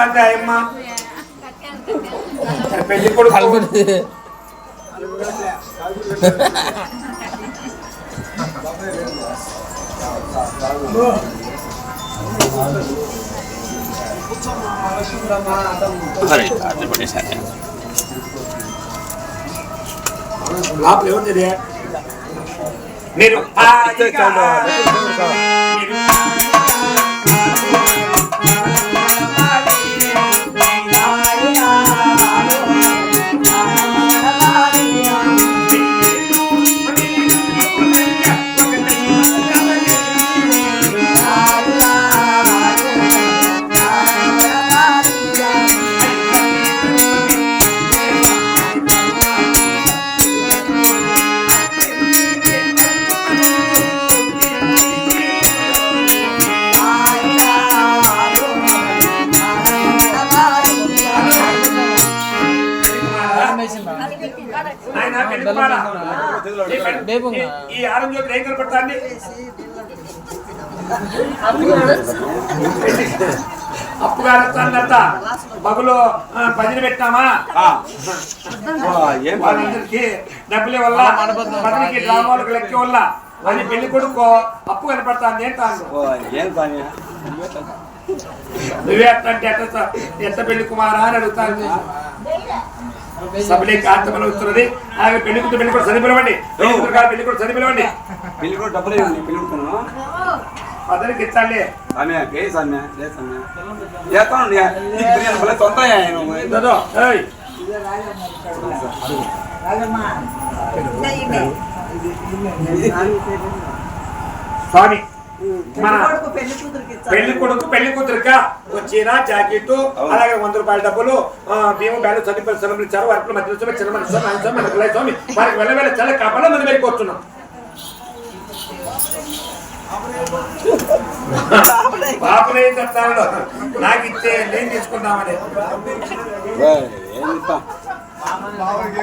అంటే అయ్యమ్మ పెళ్లి కొడుకు లోపల ఏముంది మీరు ఈ ఆరంజో ఏం కనపడుతుంది అప్పుగారంతా మగులో భజన పెట్టామా వాళ్ళందరికీ డబ్బుల వల్ల పదనికి డ్రామాలకు లెక్క వల్ల అది పెళ్లి కొడుకో అప్పు కనపడుతుంది నువ్వే అట్లంటే ఎంత పెళ్లి కుమారా అని అడుగుతాను సభలే కార్తమని వస్తున్నది అలాగే పెళ్లి కూతురు పెళ్లి కూడా చదివిపిలవండి పెళ్లి కూడా చదివిపిలవండి పెళ్లి కూడా డబ్బులు పెళ్లి పదరికి ఇచ్చాలి స్వామి మన పెళ్లి కొడుకు పెళ్లి కూతురుగా చీర జాకెట్ అలాగే 100 రూపాయల డబ్బులు బియ్యం బ్యాలు చదివి సెలవులు ఇచ్చారు వారికి మధ్య చిన్న స్వామి వారికి వెళ్ళ చాలా కాపాడ మనం వెళ్ళిపోతున్నాం పాపలు ఏం చెప్తాను నాకు ఇచ్చే నేను తీసుకుందామని